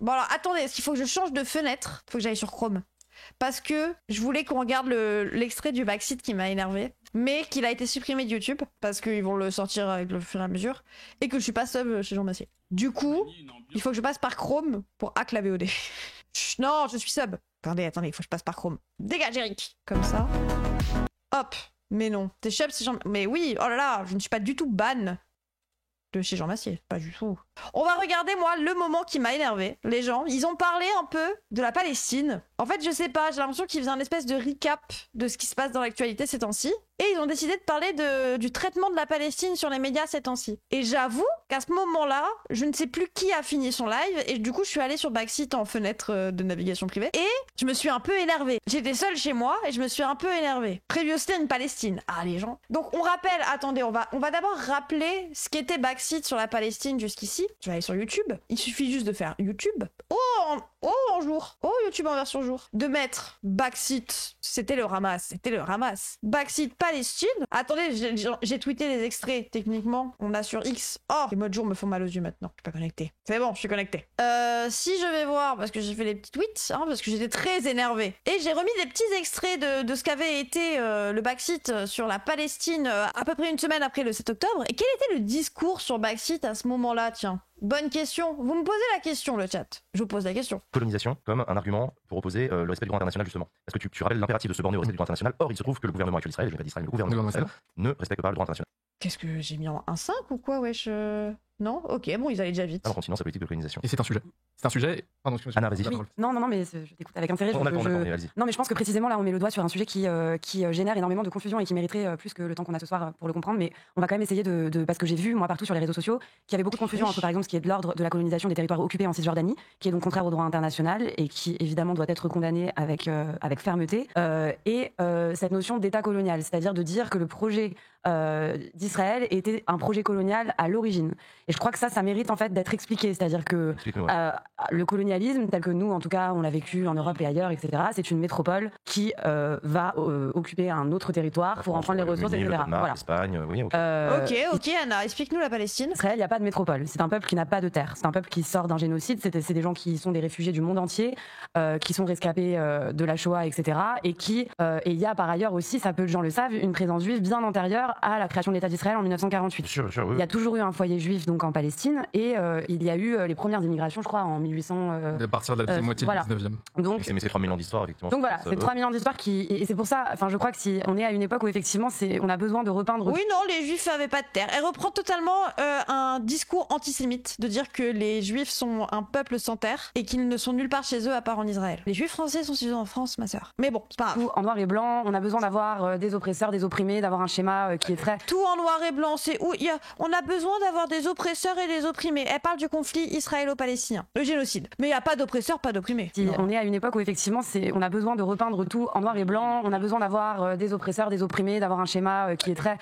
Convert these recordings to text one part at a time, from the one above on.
Bon alors attendez, est-ce qu'il faut que je change de fenêtre? Faut que j'aille sur Chrome. Parce que je voulais qu'on regarde l'extrait du backseat qui m'a énervé, mais qu'il a été supprimé de YouTube, parce qu'ils vont le sortir avec le fur et à mesure, et que je suis pas sub chez Jean Massier. Du coup, il faut que je passe par Chrome pour hack la VOD. Non, je suis sub. Attendez, il faut que je passe par Chrome. Dégage Eric. Comme ça. Hop. Mais non. T'es sub, c'est Jean... Mais oui, oh là là, je ne suis pas du tout ban de chez Jean Massier. Pas du tout. On va regarder, moi, le moment qui m'a énervé. Les gens, ils ont parlé un peu de la Palestine. En fait, je sais pas, j'ai l'impression qu'ils faisaient un espèce de recap de ce qui se passe dans l'actualité ces temps-ci. Et ils ont décidé de parler du traitement de la Palestine sur les médias ces temps-ci. Et j'avoue qu'à ce moment-là, je ne sais plus qui a fini son live. Et du coup, je suis allée sur Backseat en fenêtre de navigation privée. Et je me suis un peu énervée. J'étais seule chez moi et je me suis un peu énervée. Previously in Palestine. Ah, les gens. Donc, on rappelle, attendez, on va d'abord rappeler ce qu'était Backseat sur la Palestine jusqu'ici. Je vais aller sur YouTube. Il suffit juste de faire YouTube. En jour. YouTube en version jour. De mettre Backseat. C'était le ramasse. Backseat Palestine. Attendez, j'ai tweeté les extraits. Techniquement, on a sur X. Oh, les mots de jour me font mal aux yeux maintenant. Je suis pas connecté. C'est bon, je suis connecté. Si je vais voir, parce que j'ai fait les petits tweets, parce que j'étais très énervée. Et j'ai remis des petits extraits de ce qu'avait été le Backseat sur la Palestine à peu près une semaine après le 7 octobre. Et quel était le discours sur Backseat à ce moment-là, tiens? Bonne question. Vous me posez la question, le chat. Je vous pose la question. Colonisation comme un argument pour opposer le respect du droit international, justement. Parce que tu rappelles l'impératif de se borner au respect du droit international. Or, il se trouve que le gouvernement actuel d'Israël, le gouvernement d'Israël, ne respecte pas le droit international. Qu'est-ce que j'ai mis en 1.5 ou quoi, wesh Non? Ok, bon, ils allaient déjà vite. Alors, continuons sa politique de colonisation. Et c'est un sujet. Pardon, excuse-moi. Anna, vas-y. Oui. Non, mais je t'écoute avec intérêt. Vas-y. Non, mais je pense que précisément là, on met le doigt sur un sujet qui génère énormément de confusion et qui mériterait plus que le temps qu'on a ce soir pour le comprendre. Mais on va quand même essayer parce que j'ai vu, moi, partout sur les réseaux sociaux, qu'il y avait beaucoup de confusion entre, par exemple, ce qui est de l'ordre de la colonisation des territoires occupés en Cisjordanie, qui est donc contraire au droit international et qui, évidemment, doit être condamné avec fermeté, et cette notion d'État colonial, c'est-à-dire de dire que le projet d'Israël était un projet colonial à l'origine. Et je crois que ça mérite en fait d'être expliqué, c'est-à-dire que le colonialisme, tel que nous, en tout cas, on l'a vécu en Europe et ailleurs, etc., c'est une métropole qui va occuper un autre territoire pour en prendre les ressources, etc. Voilà. L'Espagne, oui. Ok, Anna, explique-nous la Palestine. Israël, il n'y a pas de métropole. C'est un peuple qui n'a pas de terre. C'est un peuple qui sort d'un génocide. C'est des gens qui sont des réfugiés du monde entier, qui sont rescapés de la Shoah, etc. Et il y a par ailleurs aussi, ça peu de gens le savent, une présence juive bien antérieure à la création de l'État d'Israël en 1948. Sure, oui. Il y a toujours eu un foyer juif donc en Palestine et il y a eu les premières immigrations, je crois, en 1800. À partir de la deuxième moitié du 19e. Donc, mais c'est 3000 ans d'histoire, effectivement. Donc voilà, c'est 3000 ans d'histoire et c'est pour ça, je crois que si on est à une époque où effectivement on a besoin de repeindre. Oui, non, les juifs n'avaient pas de terre. Elle reprend totalement un discours antisémite de dire que les juifs sont un peuple sans terre et qu'ils ne sont nulle part chez eux à part en Israël. Les juifs français sont chez eux en France, ma sœur. Mais bon, c'est pas grave. Tout en noir et blanc, on a besoin d'avoir des oppresseurs, des opprimés, d'avoir un schéma qui est très. Tout en noir et blanc, c'est où on a besoin d'avoir des oppresseurs et des opprimés. Elle parle du conflit israélo-palestinien, le génocide. Mais il n'y a pas d'oppresseurs, pas d'opprimés. Si on est à une époque où effectivement on a besoin de repeindre tout en noir et blanc, on a besoin d'avoir des oppresseurs, des opprimés, d'avoir un schéma qui est très.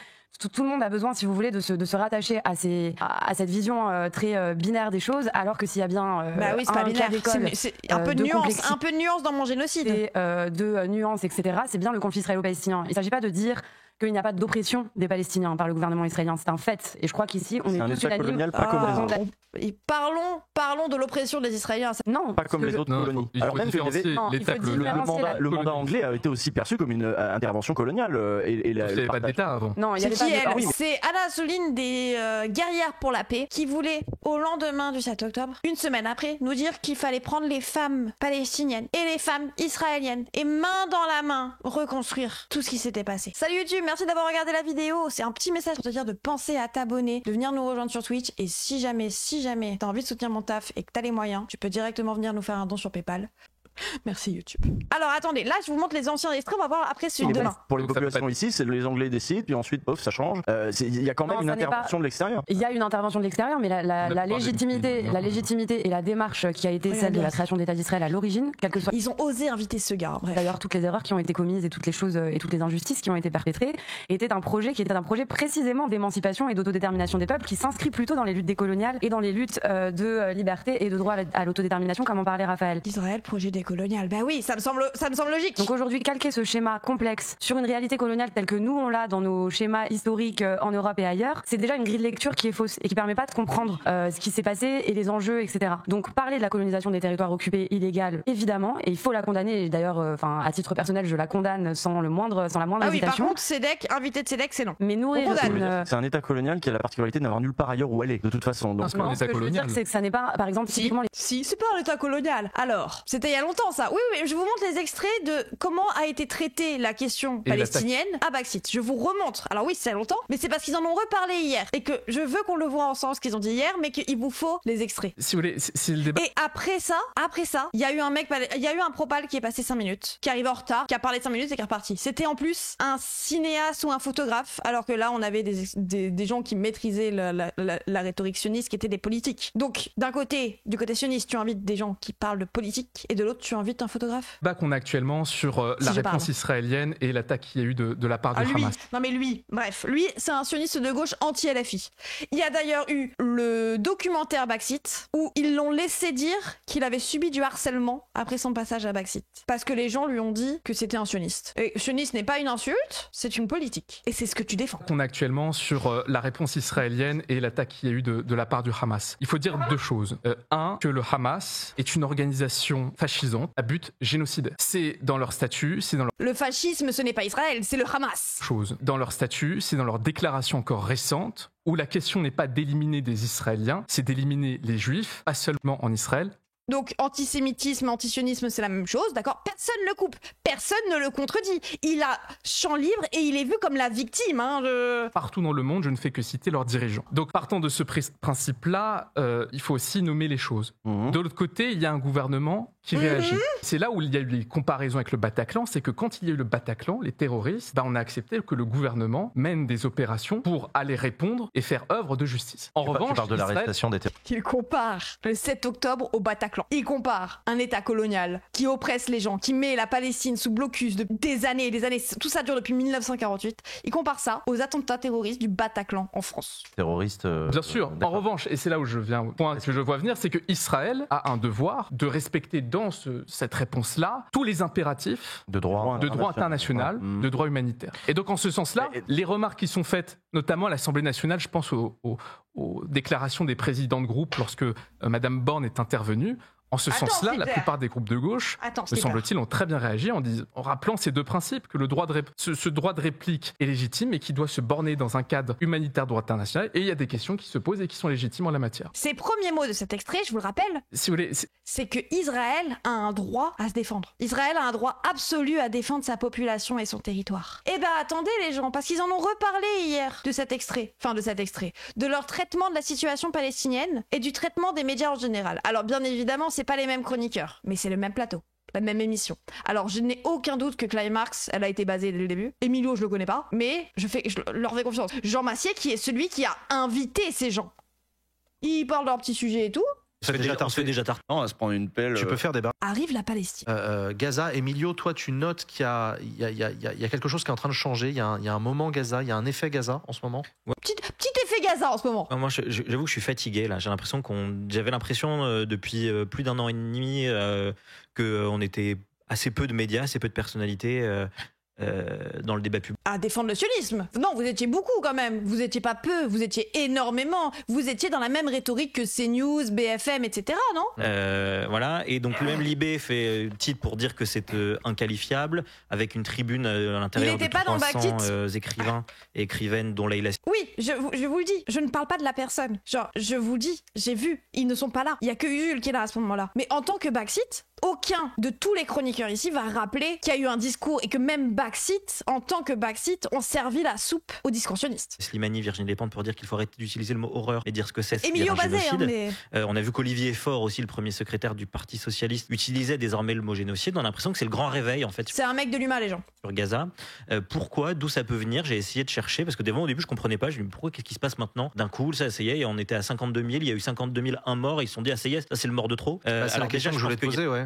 Tout le monde a besoin, si vous voulez, de se rattacher à cette vision très binaire des choses, alors que s'il y a bien oui, c'est pas binaire, c'est un peu de nuance dans mon génocide. Et de nuances, etc. C'est bien le conflit israélo-palestinien. Il ne s'agit pas de dire qu'il n'y a pas d'oppression des Palestiniens par le gouvernement israélien. C'est un fait. Et je crois qu'ici, on est tous unanimes. Colonial, pas comme les autres. Et parlons de l'oppression des Israéliens. Non, pas comme les autres colonies. Alors même le mandat anglais a été aussi perçu comme une intervention coloniale. Il n'y avait pas d'État avant. Non, il y avait pas d'État. C'est Anna Souline des guerrières pour la paix qui voulait, au lendemain du 7 octobre, une semaine après, nous dire qu'il fallait prendre les femmes palestiniennes et les femmes israéliennes et main dans la main reconstruire tout ce qui s'était passé. Salut YouTube, merci d'avoir regardé la vidéo. C'est un petit message pour te dire de penser à t'abonner, de venir nous rejoindre sur Twitch et si jamais t'as envie de soutenir mon taf et que t'as les moyens, tu peux directement venir nous faire un don sur PayPal. Merci YouTube. Alors attendez, là je vous montre les anciens extraits, on va voir après celui de demain. Pour les populations ici, c'est les Anglais décident, puis ensuite, pof, ça change. Il y a quand même une intervention de l'extérieur. Il y a une intervention de l'extérieur, mais la légitimité et la démarche qui a été celle de la création de l'État d'Israël à l'origine, quel que soit. Ils ont osé inviter ce gars. Bref. D'ailleurs, toutes les erreurs qui ont été commises et toutes les choses et toutes les injustices qui ont été perpétrées étaient un projet précisément d'émancipation et d'autodétermination des peuples qui s'inscrit plutôt dans les luttes décoloniales et dans les luttes de liberté et de droit à l'autodétermination, comme en parlait Raphaël. Israël, projet réalité coloniale. Bah oui, ça me semble logique. Donc aujourd'hui, calquer ce schéma complexe sur une réalité coloniale telle que nous on l'a dans nos schémas historiques en Europe et ailleurs, c'est déjà une grille de lecture qui est fausse et qui permet pas de comprendre ce qui s'est passé et les enjeux, etc. Donc parler de la colonisation des territoires occupés illégale, évidemment, et il faut la condamner. Et d'ailleurs, à titre personnel, je la condamne sans la moindre hésitation. Par contre, invité de SEDEC, c'est non. Mais nourrir c'est un État colonial qui a la particularité de n'avoir nulle part ailleurs où aller, de toute façon. Donc, c'est pas un État colonial. C'est que ça n'est pas, par exemple, typiquement. Si, c'est pas un État colonial. Alors, c'était il y a longtemps ça. Oui, je vous montre les extraits de comment a été traitée la question palestinienne à Baxit. Je vous remontre. Alors oui, c'est longtemps, mais c'est parce qu'ils en ont reparlé hier et que je veux qu'on le voit ensemble ce qu'ils ont dit hier, mais qu'il vous faut les extraits. Si vous voulez, c'est le débat. Et après ça, il y a eu un propal qui est passé 5 minutes, qui arrive en retard, qui a parlé 5 minutes et qui est reparti. C'était en plus un cinéaste ou un photographe, alors que là, on avait des gens qui maîtrisaient la rhétorique sioniste, qui étaient des politiques. Donc, d'un côté, du côté sioniste, tu invites des gens qui parlent de politique, et de l'autre, tu invites un photographe. Bah qu'on a actuellement sur la réponse israélienne et l'attaque qu'il y a eu de la part du Hamas. Non mais lui, c'est un sioniste de gauche anti-LFI. Il y a d'ailleurs eu le documentaire Baxit, où ils l'ont laissé dire qu'il avait subi du harcèlement après son passage à Baxit. Parce que les gens lui ont dit que c'était un sioniste. Et sioniste n'est pas une insulte, c'est une politique. Et c'est ce que tu défends. On est actuellement sur la réponse israélienne et l'attaque qu'il y a eu de la part du Hamas. Il faut dire deux choses. Un, que le Hamas est une organisation fascisante à but génocidaire. C'est dans leur statut, c'est dans leur... Le fascisme, ce n'est pas Israël, c'est le Hamas. Dans leur statut, c'est dans leur déclaration encore récente, où la question n'est pas d'éliminer des Israéliens, c'est d'éliminer les Juifs, pas seulement en Israël. Donc antisémitisme, antisionisme, c'est la même chose, d'accord ? Personne ne le coupe, personne ne le contredit. Il a champ libre et il est vu comme la victime. Partout dans le monde, je ne fais que citer leurs dirigeants. Donc partant de ce principe-là, il faut aussi nommer les choses. De l'autre côté, il y a un gouvernement qui réagit. C'est là où il y a eu les comparaisons avec le Bataclan, c'est que quand il y a eu le Bataclan, les terroristes, on a accepté que le gouvernement mène des opérations pour aller répondre et faire œuvre de justice. En revanche, tu parles de l'arrestation des terroristes. Il compare le 7 octobre au Bataclan. Il compare un État colonial qui oppresse les gens, qui met la Palestine sous blocus depuis des années, tout ça dure depuis 1948. Il compare ça aux attentats terroristes du Bataclan en France. Terroristes. Bien sûr. En revanche, et c'est là où je viens au point que je vois venir, c'est que Israël a un devoir de respecter dans cette réponse-là tous les impératifs de droit international, de droit humanitaire. Et donc en ce sens-là, les remarques qui sont faites, notamment à l'Assemblée nationale, je pense aux déclarations des présidents de groupe lorsque Madame Borne est intervenue. En ce sens-là, la plupart des groupes de gauche, me semble-t-il, ont très bien réagi en rappelant ces deux principes, que ce droit de réplique est légitime et qui doit se borner dans un cadre humanitaire droit international. Et il y a des questions qui se posent et qui sont légitimes en la matière. Ces premiers mots de cet extrait, je vous le rappelle, si vous voulez, c'est que Israël a un droit à se défendre. Israël a un droit absolu à défendre sa population et son territoire. Eh ben attendez les gens, parce qu'ils en ont reparlé hier de cet extrait, de leur traitement de la situation palestinienne et du traitement des médias en général. Alors bien évidemment, c'est pas les mêmes chroniqueurs, mais c'est le même plateau, la même émission. Alors je n'ai aucun doute que Climax, elle a été basée dès le début. Emilio, je le connais pas, mais je leur fais confiance. Jean Massier, qui est celui qui a invité ces gens. Ils parlent de leurs petits sujets et tout. On se fait déjà tard à se prendre une pelle. Tu peux faire des barres. Arrive la Palestine. Gaza, Emilio, toi tu notes qu'il y a quelque chose qui est en train de changer. Il y a un moment Gaza, il y a un effet Gaza en ce moment. Ouais. Petit effet Gaza en ce moment. Moi j'avoue que je suis fatigué là. J'avais l'impression depuis plus d'1 an et demi qu'on était assez peu de médias, assez peu de personnalités. Dans le débat public. À défendre le sionisme. Non, vous étiez beaucoup quand même. Vous étiez pas peu, vous étiez énormément. Vous étiez dans la même rhétorique que CNews, BFM, etc., non ? Voilà, et donc le même Libé fait titre pour dire que c'est inqualifiable, avec une tribune à l'intérieur de 300 écrivains et écrivaines dont Leïla... Oui, je vous le dis, je ne parle pas de la personne. Genre, je vous dis, j'ai vu, ils ne sont pas là. Il y a que Jules qui est là à ce moment-là. Mais en tant que Baxit, aucun de tous les chroniqueurs ici va rappeler qu'il y a eu un discours et que même Baxit, en tant que Baxit, ont servi la soupe aux discours sionistes. Slimani, Virginie Despentes pour dire qu'il faut arrêter d'utiliser le mot horreur et dire ce que c'est. Emilio Bazet, on a vu qu'Olivier Faure, aussi le premier secrétaire du Parti Socialiste, utilisait désormais le mot génocide. On a l'impression que c'est le grand réveil en fait. C'est un mec de l'humain, les gens. Sur Gaza. Pourquoi ? D'où ça peut venir ? J'ai essayé de chercher parce que au début je comprenais pas. Je me dis pourquoi, qu'est-ce qui se passe maintenant ? D'un coup, ça y est, et on était à 52 000, il y a eu 52 000 morts et ils se sont dit, ah ça y est, ça c'est le mort de trop. C'est la question que je voulais te poser, ouais.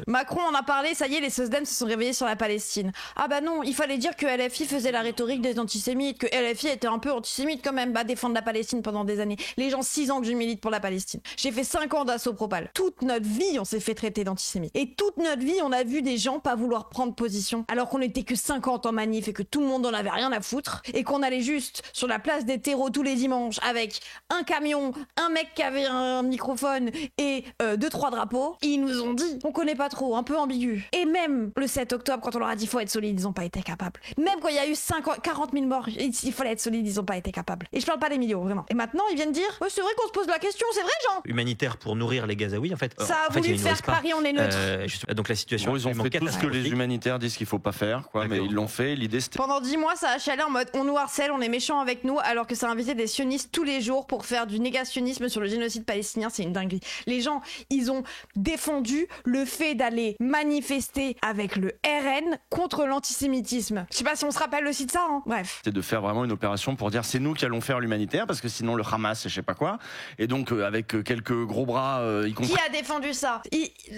Macron en a parlé, ça y est, les SOSDEM se sont réveillés sur la Palestine. ah bah non, il fallait dire que LFI faisait la rhétorique des antisémites, que LFI était un peu antisémite quand même, à défendre la Palestine pendant des années. Les gens, 6 ans que je milite pour la Palestine. J'ai fait 5 ans d'assaut propal. Toute notre vie, on s'est fait traiter d'antisémite. Et toute notre vie, on a vu des gens pas vouloir prendre position, alors qu'on était que 50 en manif et que tout le monde en avait rien à foutre, et qu'on allait juste sur la place des terreaux tous les dimanches avec un camion, un mec qui avait un microphone et 2-3 drapeaux. Ils nous ont dit, on connaît pas trop, un peu ambigu. Et même le 7 octobre, quand on leur a dit faut être solide, ils ont pas été capables. Même quand il y a eu 40 000 morts, il fallait être solide, ils ont pas été capables. Et je parle pas des millions, vraiment. Et maintenant, ils viennent dire, ouais, c'est vrai qu'on se pose la question, c'est vrai, Jean. Humanitaire pour nourrir les Gazaouis, en fait. Ça a voulu faire que Paris, on est neutre. Donc la situation. Bon, ils ont fait tout ce que les humanitaires disent qu'il faut pas faire, quoi, mais ils l'ont fait. L'idée, c'était. Pendant 10 mois, ça a chialé en mode on nous harcèle, on est méchant avec nous, alors que ça a invité des sionistes tous les jours pour faire du négationnisme sur le génocide palestinien. C'est une dinguerie. Les gens, ils ont défendu le fait d'aller manifester avec le RN contre l'antisémitisme. Je sais pas si on se rappelle aussi de ça, hein. Bref. C'est de faire vraiment une opération pour dire c'est nous qui allons faire l'humanitaire, parce que sinon le Hamas, je sais pas quoi. Et donc, avec quelques gros bras, y compris. Qui a défendu ça?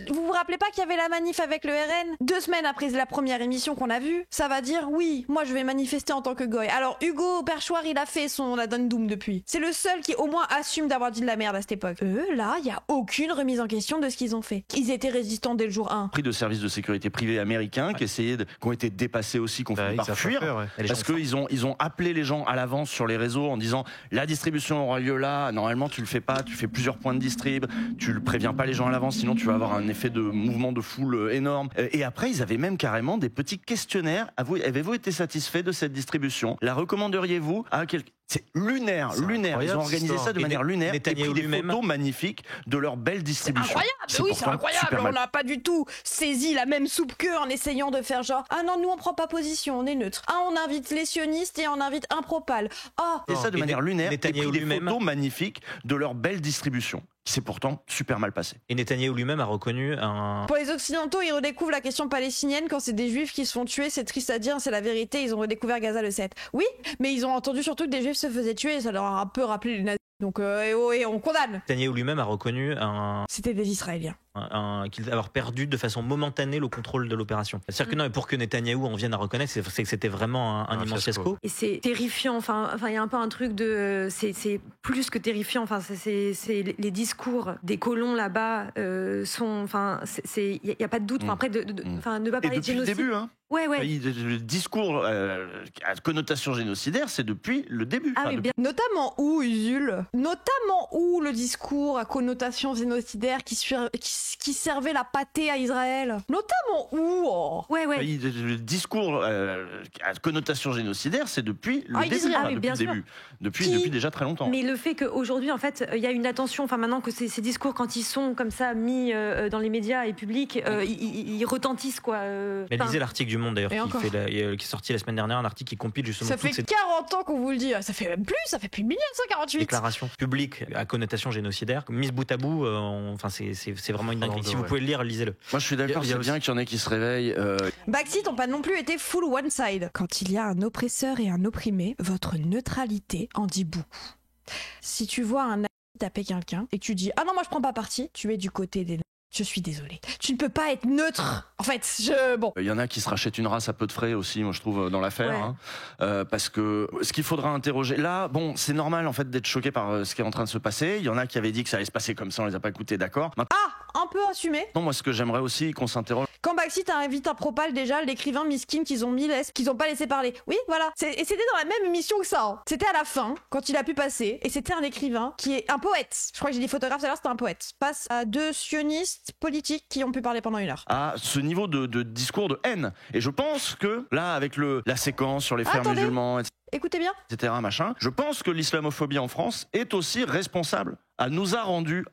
Vous vous rappelez pas qu'il y avait la manif avec le RN? 2 semaines après la première émission qu'on a vue, ça va dire oui, moi je vais manifester en tant que goy. Alors Hugo Perchoir, il a fait son addendum depuis. C'est le seul qui au moins assume d'avoir dit de la merde à cette époque. Eux, là, il y a aucune remise en question de ce qu'ils ont fait. Ils étaient résistants dès le jour 1. Pris de services de sécurité privés américains qui essayaient qui ont été dépassés aussi, qui ont fini par fuir, parce qu'ils ont appelé les gens à l'avance sur les réseaux en disant la distribution aura lieu là, normalement tu le fais pas, tu fais plusieurs points de distrib, tu le préviens pas les gens à l'avance, sinon tu vas avoir un effet de mouvement de foule énorme. Et après, ils avaient même carrément des petits questionnaires. Avez-vous été satisfait de cette distribution? La recommanderiez-vous à quelqu'un? C'est lunaire. Ils ont organisé ça de manière lunaire et pris des photos magnifiques de leur belle distribution. C'est incroyable, oui, c'est incroyable. On n'a pas du tout saisi la même soupe qu'eux en essayant de faire genre ah non, nous on prend pas position, on est neutre. Ah, on invite les sionistes et on invite un propal. Ah, et ça de manière lunaire et pris des photos magnifiques de leur belle distribution, qui s'est pourtant super mal passé. Et Netanyahou lui-même a reconnu un... Pour les Occidentaux, ils redécouvrent la question palestinienne quand c'est des Juifs qui se font tuer, c'est triste à dire, c'est la vérité, ils ont redécouvert Gaza le 7. Oui, mais ils ont entendu surtout que des Juifs se faisaient tuer, ça leur a un peu rappelé les nazis. Donc, on condamne. Netanyahou lui-même a reconnu un... C'était des Israéliens. Qu'il avoir perdu de façon momentanée le contrôle de l'opération. C'est-à-dire que non, pour que Netanyahou en vienne à reconnaître, c'est que c'était vraiment un immense fiasco. Et c'est terrifiant. Enfin, il y a un peu un truc de, c'est plus que terrifiant. Enfin, c'est les discours des colons là-bas sont, enfin, il y a pas de doute. Enfin, après, enfin, ne pas parler de génocide. Depuis le début, hein. Ouais. Le discours à connotation génocidaire, c'est depuis le début. Ah oui, bien. Notamment où, Usul? Notamment où le discours à connotation génocidaire qui servait la pâtée à Israël? Notamment où? Ouais. Le discours à connotation génocidaire, c'est depuis le début. Depuis le début. Depuis déjà très longtemps. Mais le fait qu'aujourd'hui, en fait, il y a une attention, enfin maintenant que ces discours, quand ils sont comme ça mis dans les médias et publics, ils retentissent, quoi. Mais lisez l'article du Monde d'ailleurs qui est sorti la semaine dernière, un article qui compile justement ça fait 40 ans qu'on vous le dit, ça fait même plus, ça fait plus de 1948. Déclaration publique à connotation génocidaire, mise bout à bout, enfin c'est vraiment une dinguerie. Si vous pouvez le lire, lisez-le. Moi je suis d'accord, c'est bien qu'il y en ait qui se réveillent. Backseat n'ont pas non plus été full one side. Quand il y a un oppresseur et un opprimé, votre neutralité en dit beaucoup. Si tu vois un taper quelqu'un et que tu dis ah non moi je prends pas parti, tu es du côté des... Je suis désolée. Tu ne peux pas être neutre. En fait, bon. Il y en a qui se rachètent une race à peu de frais aussi, moi je trouve, dans l'affaire. Ouais. Parce que ce qu'il faudra interroger... Là, bon, c'est normal en fait d'être choqué par ce qui est en train de se passer. Il y en a qui avaient dit que ça allait se passer comme ça, on les a pas écoutés, d'accord. Un peu assumé. Non, moi ce que j'aimerais aussi qu'on s'interroge... Quand Backseat invite un propal, déjà, l'écrivain miskin qu'ils ont pas laissé parler. Oui, voilà. Et c'était dans la même émission que ça. Hein. C'était à la fin, quand il a pu passer. Et c'était un écrivain qui est un poète. Je crois que j'ai dit photographe, tout à l'heure, c'était un poète. Passe à 2 sionistes politiques qui ont pu parler pendant 1 heure. À ce niveau de discours de haine. Et je pense que, là, avec la séquence sur les frères musulmans, etc., écoutez bien. Je pense que l'islamophobie en France est aussi responsable. Nous a rendu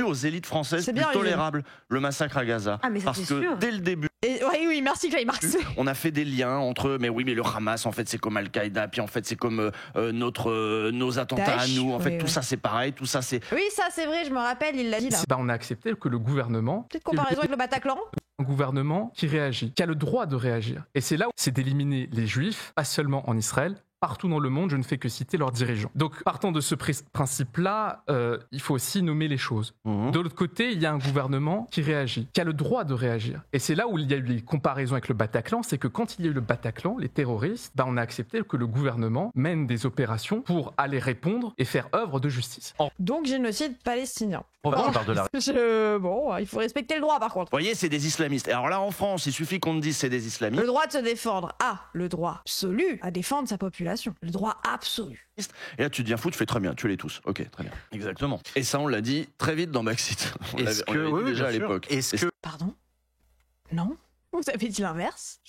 aux élites françaises plus tolérable le massacre à Gaza. Ah, mais ça, parce que sûr. dès le début... Oui, merci Clay Marx. On a fait des liens entre, mais le Hamas, en fait, c'est comme Al-Qaïda, puis en fait, c'est comme nos attentats Daesh, à nous. En fait, tout ça, c'est pareil, tout ça, c'est... Oui, ça, c'est vrai, je me rappelle, il l'a dit là. On a accepté que le gouvernement... Petite comparaison avec le Bataclan. Un gouvernement qui réagit, qui a le droit de réagir. Et c'est là où c'est d'éliminer les juifs, pas seulement en Israël, partout dans le monde, je ne fais que citer leurs dirigeants. Donc, partant de ce principe-là, il faut aussi nommer les choses. De l'autre côté, il y a un gouvernement qui réagit, qui a le droit de réagir. Et c'est là où il y a eu les comparaisons avec le Bataclan, c'est que quand il y a eu le Bataclan, les terroristes, on a accepté que le gouvernement mène des opérations pour aller répondre et faire œuvre de justice. Donc, génocide palestinien. On parle de la... Bon, il faut respecter le droit par contre. Vous voyez, c'est des islamistes. Alors là, en France, il suffit qu'on te dise c'est des islamistes. Le droit de se défendre a le droit absolu à défendre sa population. Le droit absolu. Et là, tu deviens fou, tu fais très bien, tuez-les tous. Ok, très bien. Exactement. Et ça, on l'a dit très vite dans Backseat. On l'avait dit déjà à l'époque. Pardon ? Non ? Vous avez dit l'inverse.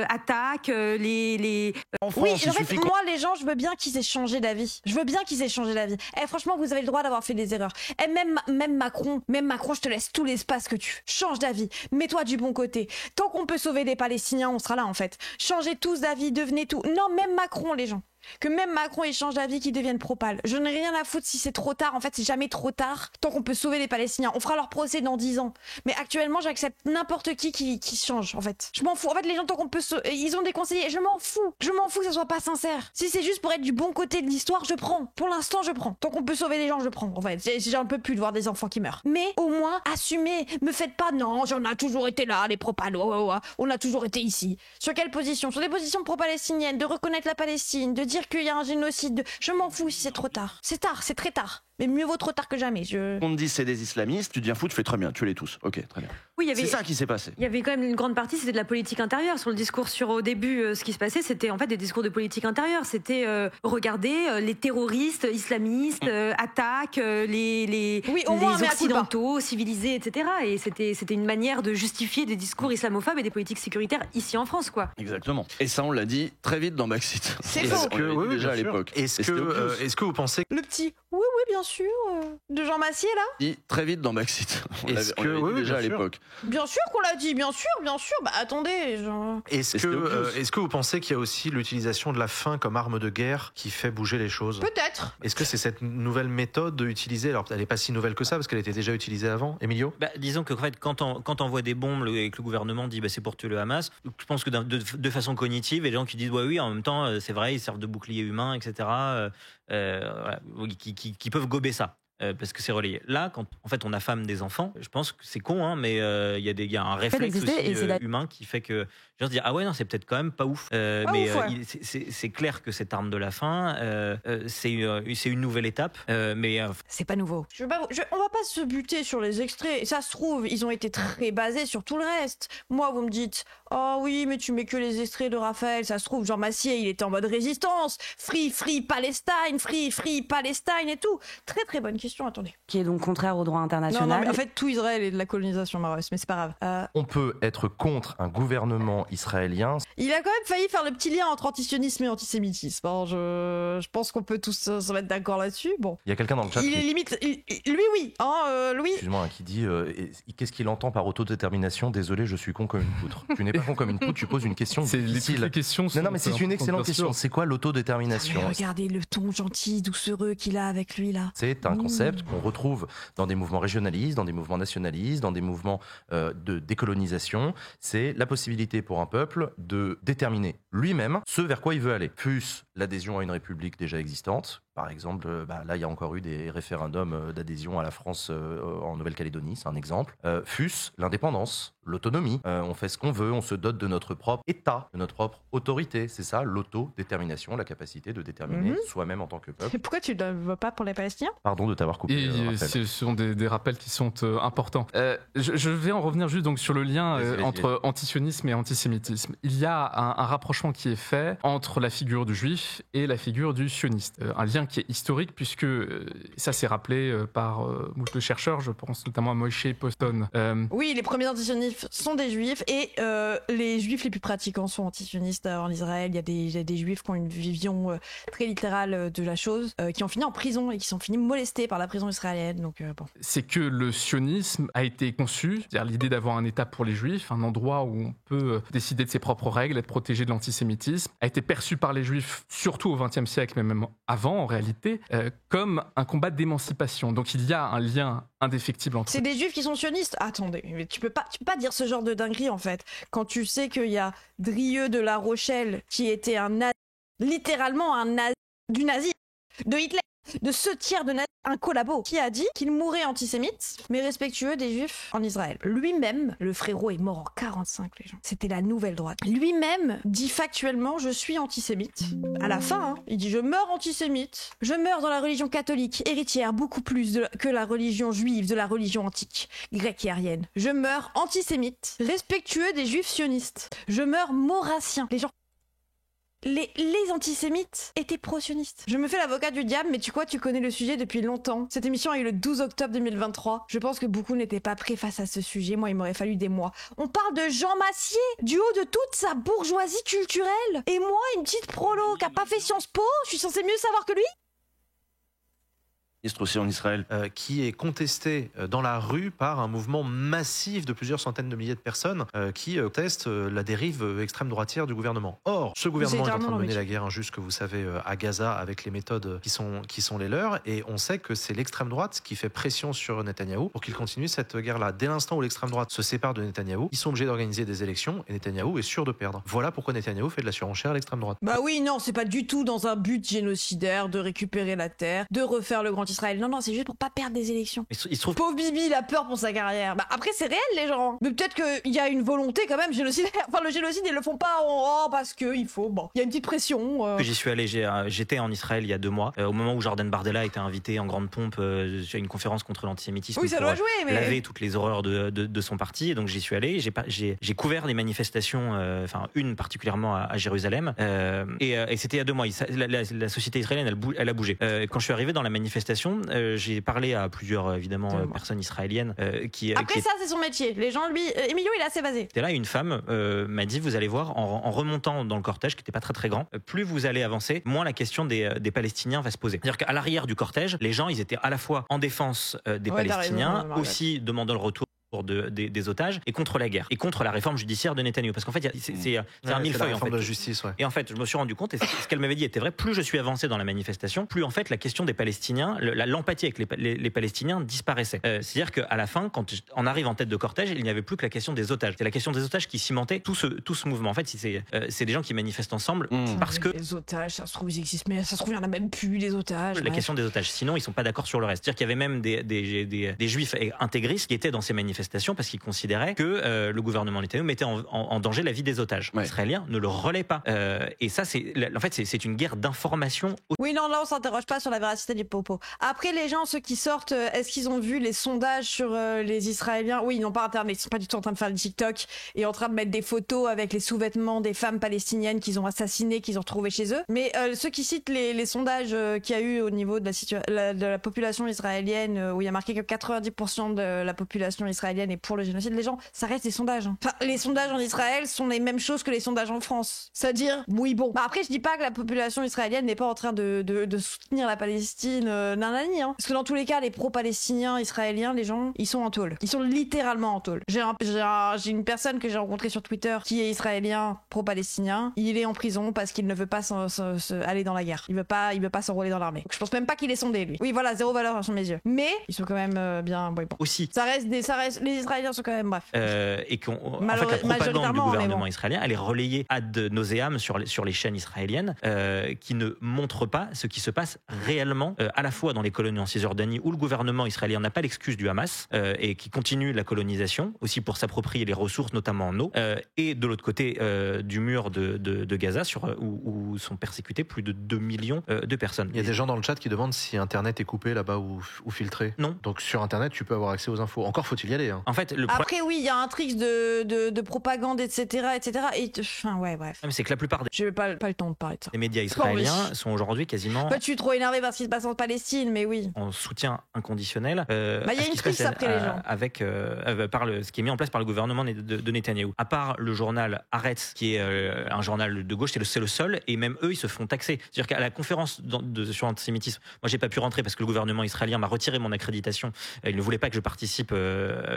Attaque, En France, Oui, il en fait, suffit moi, les gens, je veux bien qu'ils aient changé d'avis. Je veux bien qu'ils aient changé d'avis. Franchement, vous avez le droit d'avoir fait des erreurs. Même Macron, je te laisse tout l'espace que tu veux. Change d'avis. Mets-toi du bon côté. Tant qu'on peut sauver des Palestiniens, on sera là, en fait. Changez tous d'avis, devenez tout. Non, même Macron, les gens. Que même Macron il change d'avis, qu'il devienne pro-pal. Je n'ai rien à foutre si c'est trop tard. En fait, c'est jamais trop tard. Tant qu'on peut sauver les Palestiniens. On fera leur procès dans 10 ans. Mais actuellement, j'accepte n'importe qui change, en fait. Je m'en fous. En fait, les gens, tant qu'on peut ils ont des conseillers. Je m'en fous. Je m'en fous que ça soit pas sincère. Si c'est juste pour être du bon côté de l'histoire, je prends. Pour l'instant, je prends. Tant qu'on peut sauver les gens, je prends. En fait, j'en peux plus de voir des enfants qui meurent. Mais au moins, assumez. Me faites pas, non, j'en ai toujours été là, les pro-pal. On a toujours été ici. Sur quelle position ? Sur des positions pro-palestiniennes, de reconnaître la Palestine, de dire qu'il y a un génocide. Je m'en fous si c'est trop tard. C'est tard, c'est très tard. Mais mieux vaut trop tard que jamais. On te dit c'est des islamistes, tu deviens fou, tu fais très bien, tuez-les tous. Ok, très bien. Oui, c'est ça qui s'est passé. Il y avait quand même une grande partie, c'était de la politique intérieure. Sur le discours au début, ce qui se passait, c'était en fait des discours de politique intérieure. C'était regardez les terroristes islamistes attaquent les occidentaux civilisés, etc. Et c'était une manière de justifier des discours islamophobes et des politiques sécuritaires ici en France, quoi. Exactement. Et ça, on l'a dit très vite dans Backseat. C'est faux. Déjà à l'époque. Est-ce que vous pensez le petit oui, bien sûr, de Jean Massier, là dit très vite dans Backseat. On l'avait dit déjà à l'époque. Bien sûr qu'on l'a dit, bien sûr. Bah attendez. Est-ce que vous pensez qu'il y a aussi l'utilisation de la faim comme arme de guerre qui fait bouger les choses ? Peut-être. Est-ce que c'est cette nouvelle méthode utilisée ? Alors, elle n'est pas si nouvelle que ça, parce qu'elle était déjà utilisée avant. Emilio ? Disons que en fait, quand on envoie des bombes et que le gouvernement dit c'est pour tuer le Hamas, je pense que de façon cognitive, il y a des gens qui disent oui, en même temps, c'est vrai, ils servent de bouclier humain, etc., qui peuvent gober ça. Parce que c'est relayé. Là, quand en fait on affame des enfants, je pense que c'est con, mais il y a un réflexe aussi, humain qui fait que je dire non, c'est peut-être quand même pas ouf. C'est clair que cette arme de la faim, c'est une nouvelle étape, mais c'est pas nouveau. On va pas se buter sur les extraits. Ça se trouve, ils ont été très basés sur tout le reste. Moi, vous me dites, oh oui, mais tu mets que les extraits de Raphaël. Ça se trouve, Jean Massier, il était en mode résistance, free Palestine, free Palestine et tout. Très très bonne question. Attendez. Qui est donc contraire au droit international. Non, mais en fait, tout Israël est de la colonisation marocaine, mais c'est pas grave. On peut être contre un gouvernement israélien. Il a quand même failli faire le petit lien entre antisionisme et antisémitisme. Je pense qu'on peut tous se mettre d'accord là-dessus. Bon. Il y a quelqu'un dans le chat qui... limite... Lui, Louis. Excuse-moi, qui dit qu'est-ce qu'il entend par autodétermination ? Désolé, je suis con comme une poutre. Tu n'es pas con comme une poutre, tu poses une question difficile. Les questions non, mais c'est une excellente question. C'est quoi l'autodétermination ? Regardez le ton gentil, doucereux qu'il a avec lui là. C'est un concept qu'on retrouve dans des mouvements régionalistes, dans des mouvements nationalistes, dans des mouvements de décolonisation. C'est la possibilité pour un peuple de déterminer lui-même ce vers quoi il veut aller. Fût-ce l'adhésion à une république déjà existante. Par exemple, là, il y a encore eu des référendums d'adhésion à la France en Nouvelle-Calédonie, c'est un exemple. Fût-ce l'indépendance, l'autonomie. On fait ce qu'on veut, on se dote de notre propre État, de notre propre autorité. C'est ça, l'autodétermination, la capacité de déterminer soi-même en tant que peuple. Et pourquoi tu ne veux pas pour les Palestiniens ? Pardon de t'avoir coupé. Ce sont des rappels qui sont importants. Je vais en revenir juste donc, sur le lien entre antisionisme et antisémitisme. Il y a un rapprochement qui est fait entre la figure du juif et la figure du sioniste. Un lien qui est historique puisque ça s'est rappelé par moult de chercheurs, je pense notamment à Moshe Poston. Oui, les premiers antisionistes sont des juifs et les juifs les plus pratiquants sont antisionistes en Israël. Il y a des juifs qui ont une vision très littérale de la chose, qui ont fini en prison et qui sont finis molestés par la prison israélienne. Donc, bon. C'est que le sionisme a été conçu, c'est-à-dire l'idée d'avoir un État pour les juifs, un endroit où on peut décider de ses propres règles, être protégé de l'antisémitisme, a été perçu par les juifs, surtout au XXe siècle, mais même avant en réalité, comme un combat d'émancipation. Donc il y a un lien indéfectible entre... C'est des juifs qui sont sionistes. Attendez, mais tu peux pas dire ce genre de dinguerie en fait. Quand tu sais qu'il y a Drieux de La Rochelle qui était un littéralement du nazi, de Hitler, de ce tiers de nazi, un collabo, qui a dit qu'il mourait antisémite, mais respectueux des juifs en Israël. Lui-même, le frérot est mort en 45, les gens. C'était la nouvelle droite. Lui-même dit factuellement, je suis antisémite. À la fin, il dit, je meurs antisémite. Je meurs dans la religion catholique, héritière beaucoup plus que la religion juive, de la religion antique, grecque et aryenne. Je meurs antisémite, respectueux des juifs sionistes. Je meurs maurassien. Les gens... Les antisémites étaient pro-sionistes. Je me fais l'avocat du diable, mais tu connais le sujet depuis longtemps. Cette émission a eu le 12 octobre 2023. Je pense que beaucoup n'étaient pas prêts face à ce sujet. Moi, il m'aurait fallu des mois. On parle de Jean Massier, du haut de toute sa bourgeoisie culturelle. Et moi, une petite prolo qui a pas fait Sciences Po, je suis censée mieux savoir que lui ? Aussi en Israël, qui est contesté dans la rue par un mouvement massif de plusieurs centaines de milliers de personnes qui contestent la dérive extrême droitière du gouvernement. Or, ce gouvernement est en train de mener la guerre injuste que vous savez à Gaza avec les méthodes qui sont les leurs, et on sait que c'est l'extrême droite qui fait pression sur Netanyahou pour qu'il continue cette guerre-là. Dès l'instant où l'extrême droite se sépare de Netanyahou, ils sont obligés d'organiser des élections et Netanyahou est sûr de perdre. Voilà pourquoi Netanyahou fait de la surenchère à l'extrême droite. Bah oui, non, c'est pas du tout dans un but génocidaire de récupérer la terre, de refaire le grand Israël. Non, c'est juste pour pas perdre des élections. Il se trouve... Pauvre Bibi, il a peur pour sa carrière. Bah après, c'est réel, les gens. Mais peut-être qu'il y a une volonté quand même génocidaire. Enfin, le génocide, ils le font pas parce qu'il faut. Bon, il y a une petite pression. J'y suis allé, j'étais en Israël il y a 2 mois, au moment où Jordan Bardella a été invité en grande pompe à une conférence contre l'antisémitisme. Oui, ça doit jouer, mais... laver toutes les horreurs de son parti. Et donc j'y suis allé, j'ai couvert les manifestations, enfin une particulièrement à Jérusalem. Et c'était il y a 2 mois. La société israélienne, elle a bougé. Quand je suis arrivé dans la manifestation, j'ai parlé à plusieurs évidemment personnes israéliennes Après ça, c'est son métier. Les gens, lui, Emilio, il est assez basé. Et là, une femme m'a dit, vous allez voir, en remontant dans le cortège, qui n'était pas très très grand, plus vous allez avancer, moins la question des Palestiniens va se poser. C'est-à-dire qu'à l'arrière du cortège, les gens, ils étaient à la fois en défense des Palestiniens, aussi demandant le retour des otages, et contre la guerre et contre la réforme judiciaire de Netanyahou, parce qu'en fait c'est un millefeuille en fait. De justice, ouais. Et en fait je me suis rendu compte, et ce qu'elle m'avait dit était vrai, plus je suis avancé dans la manifestation, plus en fait la question des Palestiniens, l'empathie avec les Palestiniens disparaissait. C'est-à-dire qu'à la fin, quand on arrive en tête de cortège, il n'y avait plus que la question des otages. C'est la question des otages qui cimentait tout ce mouvement. En fait, c'est des gens qui manifestent ensemble parce que les otages, ça se trouve ils existent, mais ça se trouve il y en a même plus, les otages. La question des otages, sinon ils sont pas d'accord sur le reste. C'est-à-dire qu'il y avait même des juifs intégristes qui étaient dans ces manifestations parce qu'ils considéraient que le gouvernement Netanyahou mettait en danger la vie des otages. Les Israéliens ne le relaient pas. Et ça, en fait, c'est une guerre d'information. Oui, non, là, on s'interroge pas sur la véracité des propos. Après, les gens, ceux qui sortent, est-ce qu'ils ont vu les sondages sur les Israéliens? Oui, ils n'ont pas Internet. Ils sont pas du tout en train de faire des TikTok et en train de mettre des photos avec les sous-vêtements des femmes palestiniennes qu'ils ont assassinées, qu'ils ont retrouvées chez eux. Mais ceux qui citent les sondages qu'il y a eu au niveau de la population israélienne, où il y a marqué que 90% de la population israélienne est pour le génocide, les gens, ça reste des sondages. Enfin, les sondages en Israël sont les mêmes choses que les sondages en France. C'est-à-dire, oui, bon. Bah après, je dis pas que la population israélienne n'est pas en train de soutenir la Palestine, nanani, hein. Parce que dans tous les cas, les pro-palestiniens israéliens, les gens, ils sont en tôle. Ils sont littéralement en tôle. J'ai une personne que j'ai rencontrée sur Twitter qui est israélien, pro-palestinien. Il est en prison parce qu'il ne veut pas aller dans la guerre. Il veut pas s'enrôler dans l'armée. Donc, je pense même pas qu'il est sondé, lui. Oui, voilà, zéro valeur sur mes yeux. Mais ils sont quand même bien. Ouais, bon. Aussi. Les Israéliens sont quand même bref. Et en fait, la propagande du gouvernement israélien, elle est relayée ad nauseam sur les chaînes israéliennes, qui ne montrent pas ce qui se passe réellement, à la fois dans les colonies en Cisjordanie où le gouvernement israélien n'a pas l'excuse du Hamas et qui continue la colonisation aussi pour s'approprier les ressources, notamment en eau, et de l'autre côté du mur de Gaza, où sont persécutés plus de 2 millions de personnes. Il y a des gens dans le chat qui demandent si Internet est coupé là-bas ou filtré. Non. Donc sur Internet, tu peux avoir accès aux infos. Encore faut-il y aller. Hein. En fait, après, oui, il y a un trick de propagande, etc. Et enfin, ouais, bref. C'est que la plupart des... J'ai pas le temps de parler de ça. Les médias israéliens sont aujourd'hui quasiment... Toi, tu es trop énervé par ce qui se passe en Palestine, mais oui. En soutien inconditionnel. Il y a une trick après les gens. Avec ce qui est mis en place par le gouvernement de Netanyahou. À part le journal Haaretz, qui est un journal de gauche, c'est le seul, et même eux, ils se font taxer. C'est-à-dire qu'à la conférence sur l'antisémitisme, moi, j'ai pas pu rentrer parce que le gouvernement israélien m'a retiré mon accréditation. Il ne voulait pas que je participe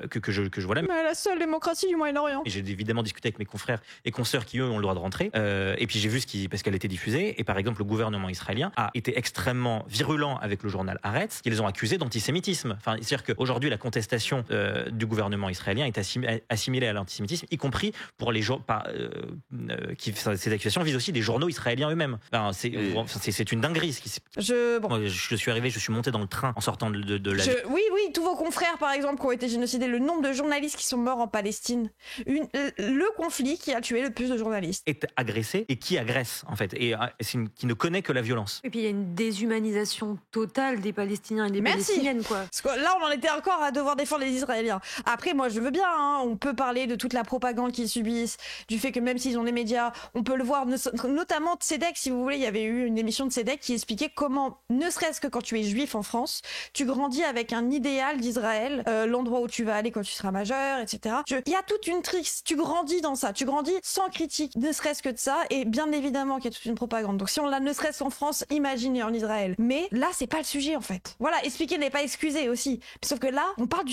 que je vois là. Mais la seule démocratie du Moyen-Orient. J'ai évidemment discuté avec mes confrères et consoeurs qui, eux, ont le droit de rentrer. Et puis j'ai vu parce qu'elle était diffusée. Et par exemple, le gouvernement israélien a été extrêmement virulent avec le journal Haaretz, qu'ils ont accusé d'antisémitisme. Enfin, c'est-à-dire qu'aujourd'hui, la contestation du gouvernement israélien est assimilée à l'antisémitisme, y compris pour les gens. Ces accusations visent aussi des journaux israéliens eux-mêmes. Enfin, c'est une dinguerie. Moi, je suis arrivé, je suis monté dans le train en sortant de la. Oui, tous vos confrères, par exemple, qui ont été génocidés, le nombre de journalistes qui sont morts en Palestine, le conflit qui a tué le plus de journalistes. Est agressé et qui agresse, en fait, et qui ne connaît que la violence. Et puis il y a une déshumanisation totale des Palestiniens et des Palestiniennes, quoi. Parce que là, on en était encore à devoir défendre les Israéliens. Après, moi, je veux bien, on peut parler de toute la propagande qu'ils subissent, du fait que même s'ils ont les médias, on peut le voir, notamment Tzedek, si vous voulez, il y avait eu une émission de Tzedek qui expliquait comment, ne serait-ce que quand tu es juif en France, tu grandis avec un idéal d'Israël, l'endroit où tu vas aller quand tu seras majeur, etc. Il y a toute une triche, tu grandis dans ça, tu grandis sans critique, ne serait-ce que de ça, et bien évidemment qu'il y a toute une propagande. Donc si on l'a ne serait-ce qu'en France, imaginez en Israël. Mais là, c'est pas le sujet, en fait. Voilà, expliquer n'est pas excuser aussi. Sauf que là, on parle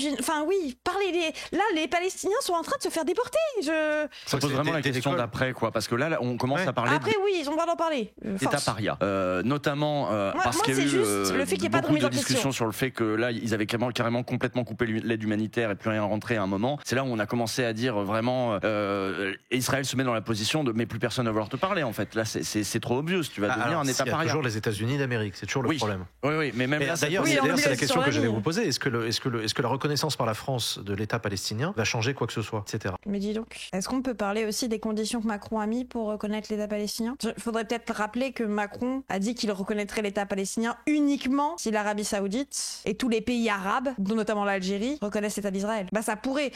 là, les Palestiniens sont en train de se faire déporter. Ça pose vraiment la question d'après, quoi, parce que là, on commence à parler. Après, oui, ils ont le droit d'en parler. État paria, notamment parce qu'il y a eu beaucoup de discussions sur le fait que là, ils avaient carrément complètement coupé l'aide humanitaire et plus rien rentré à un moment. C'est là où on a commencé à dire vraiment, Israël se met dans la position de mais plus personne ne va vouloir te parler, en fait. Là, c'est trop obvious. Tu vas devenir un État paria. Il y a toujours les États-Unis d'Amérique, c'est toujours le problème. Oui, mais même là, d'ailleurs, c'est la question que j'allais vous poser. Est-ce que la reconnaissance par la France de l'État palestinien va changer quoi que ce soit, etc. Mais dis donc, est-ce qu'on peut parler aussi des conditions que Macron a mis pour reconnaître l'État palestinien? Il faudrait peut-être rappeler que Macron a dit qu'il reconnaîtrait l'État palestinien uniquement si l'Arabie Saoudite et tous les pays arabes, dont notamment l'Algérie, reconnaissent l'État d'Israël. Ça pourrait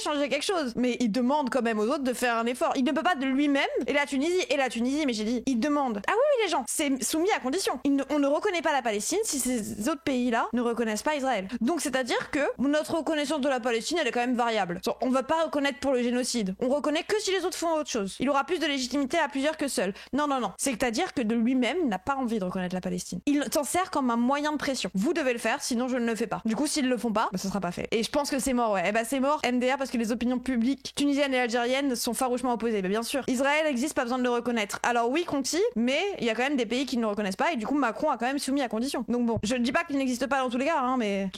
changer quelque chose, mais il demande quand même aux autres de faire un effort. Il ne peut pas de lui-même, et la Tunisie, mais j'ai dit, il demande. Ah oui, les gens, c'est soumis à condition. On ne reconnaît pas la Palestine si ces autres pays-là ne reconnaissent pas Israël. Donc c'est-à-dire que notre reconnaissance de la Palestine, elle est quand même variable. On va pas reconnaître pour le génocide. On reconnaît que si les autres font autre chose. Il aura plus de légitimité à plusieurs que seul. Non. C'est-à-dire que de lui-même, il n'a pas envie de reconnaître la Palestine. Il s'en sert comme un moyen de pression. Vous devez le faire, sinon je ne le fais pas. Du coup, s'ils le font pas, ce sera pas fait. Et je pense que c'est mort, ouais. C'est mort, MDR, parce que les opinions publiques tunisiennes et algériennes sont farouchement opposées. Bien sûr. Israël existe, pas besoin de le reconnaître. Alors oui, Conti, mais il y a quand même des pays qui ne le reconnaissent pas, et du coup, Macron a quand même soumis à condition. Donc bon, je ne dis pas qu'il n'existe pas dans tous les cas, mais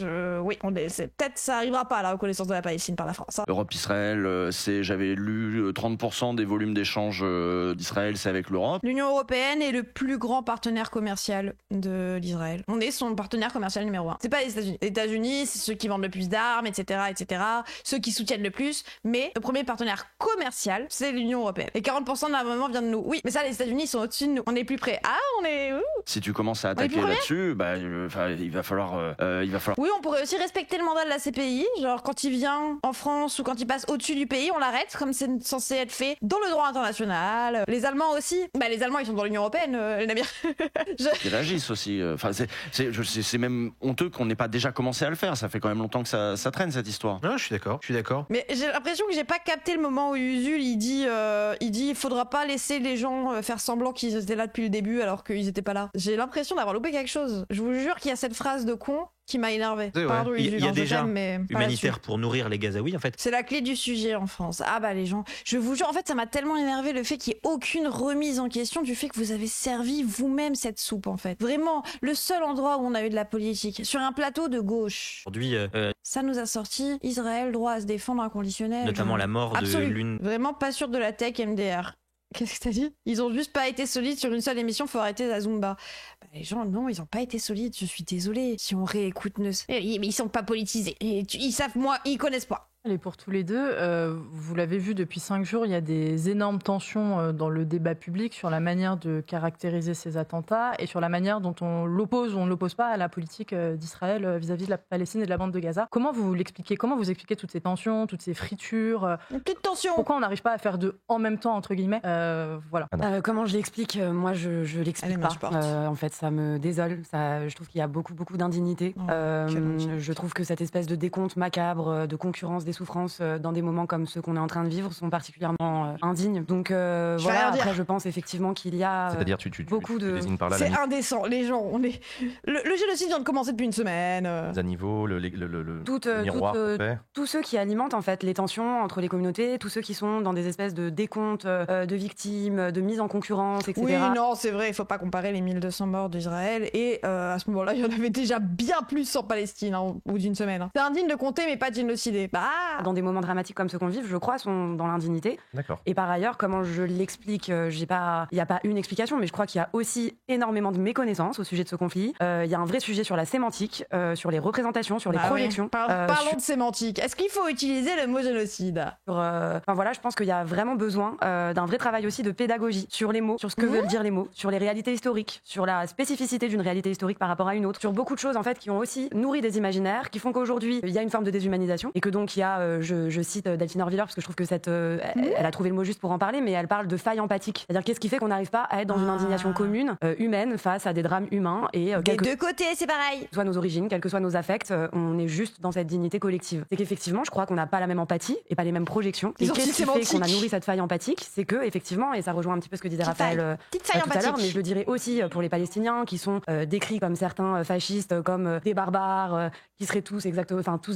oui, peut-être ça arrivera pas à la reconnaissance de la Palestine par la France. Europe-Israël, j'avais lu 30% des volumes d'échanges d'Israël, c'est avec l'Europe. L'Union européenne est le plus grand partenaire commercial d'Israël. On est son partenaire commercial numéro 1. C'est pas les États-Unis. Les États-Unis, c'est ceux qui vendent le plus d'armes, etc., ceux qui soutiennent le plus, mais le premier partenaire commercial, c'est l'Union européenne. Et 40% de l'armement vient de nous. Oui, mais ça, les États-Unis, ils sont au-dessus de nous. On est plus près. On est où? Si tu commences à attaquer là-dessus, il va falloir. Oui, on pourrait aussi respecter le mandat de la CPI. Genre, quand il vient en France ou quand il passe au-dessus du pays, on l'arrête, comme c'est censé être fait dans le droit international. Les Allemands aussi. Les Allemands, ils sont dans l'Union européenne, les Namirs. Ils réagissent aussi. C'est même honteux qu'on n'ait pas déjà commencé à le faire. Ça fait quand même longtemps que ça traîne, cette histoire. Non, je suis d'accord. Mais j'ai l'impression que j'ai pas capté le moment où Usul, il dit il faudra pas laisser les gens faire semblant qu'ils étaient là depuis le début alors qu'ils étaient pas là. J'ai l'impression d'avoir loupé quelque chose. Je vous jure qu'il y a cette phrase de con qui m'a énervé. Pardon, il y a déjà humanitaire pour nourrir les Gazaouis, en fait. C'est la clé du sujet en France. Les gens, je vous jure, en fait, ça m'a tellement énervé le fait qu'il n'y ait aucune remise en question du fait que vous avez servi vous-même cette soupe, en fait. Vraiment, le seul endroit où on a eu de la politique, sur un plateau de gauche. Aujourd'hui, ça nous a sorti Israël, droit à se défendre inconditionnel. Notamment la mort de l'une. Vraiment pas sûr de la tech MDR. Qu'est-ce que t'as dit? Ils ont juste pas été solides sur une seule émission, faut arrêter la Zumba. Les gens, non, ils ont pas été solides, je suis désolée. Si on réécoute, mais ils sont pas politisés. Ils savent, ils connaissent pas. Et pour tous les deux, vous l'avez vu depuis 5 jours, il y a des énormes tensions dans le débat public sur la manière de caractériser ces attentats et sur la manière dont on l'oppose ou on ne l'oppose pas à la politique d'Israël vis-à-vis de la Palestine et de la bande de Gaza. Comment vous l'expliquez? Comment vous expliquez toutes ces tensions, toutes ces fritures? Toute tension. Pourquoi on n'arrive pas à faire de en même temps, entre guillemets? Voilà. Comment je l'explique? Moi, je l'explique pas. En fait, ça me désole. Je trouve qu'il y a beaucoup d'indignité. Je trouve que cette espèce de décompte macabre, de concurrence des souffrances dans des moments comme ceux qu'on est en train de vivre sont particulièrement indignes. Donc voilà, après je pense effectivement qu'il y a beaucoup de... C'est indécent, les gens. Le génocide vient de commencer depuis une semaine. Les animaux, le miroir. Tous ceux qui alimentent en fait les tensions entre les communautés, tous ceux qui sont dans des espèces de décomptes de victimes, de mise en concurrence, etc. Oui, non, c'est vrai, il faut pas comparer les 1200 morts d'Israël et à ce moment-là, il y en avait déjà bien plus en Palestine au bout d'une semaine. C'est indigne de compter, mais pas de génocider. Dans des moments dramatiques comme ceux qu'on vit, je crois, sont dans l'indignité. D'accord. Et par ailleurs, comment je l'explique, il n'y a pas une explication, mais je crois qu'il y a aussi énormément de méconnaissances au sujet de ce conflit. Il y a un vrai sujet sur la sémantique, sur les représentations, sur les projections. Oui. Parlons de sémantique. Est-ce qu'il faut utiliser le mot génocide ? Voilà, je pense qu'il y a vraiment besoin d'un vrai travail aussi de pédagogie sur les mots, sur ce que veulent dire les mots, sur les réalités historiques, sur la spécificité d'une réalité historique par rapport à une autre, sur beaucoup de choses en fait qui ont aussi nourri des imaginaires, qui font qu'aujourd'hui il y a une forme de déshumanisation et que donc il y a, je cite Delphine Orviller parce que je trouve que elle a trouvé le mot juste pour en parler, mais elle parle de faille empathique. C'est-à-dire qu'est-ce qui fait qu'on n'arrive pas à être dans une indignation commune, humaine, face à des drames humains et des deux côtés, c'est pareil. Quelles que soient nos origines, quels que soient nos affects, on est juste dans cette dignité collective. C'est qu'effectivement, je crois qu'on n'a pas la même empathie et pas les mêmes projections. Et qu'est-ce qui fait qu'on a nourri cette faille empathique, c'est que effectivement, et ça rejoint un petit peu ce que disait Raphaël tout à l'heure, mais je le dirais aussi pour les Palestiniens qui sont décrits comme certains fascistes, comme des barbares, qui seraient tous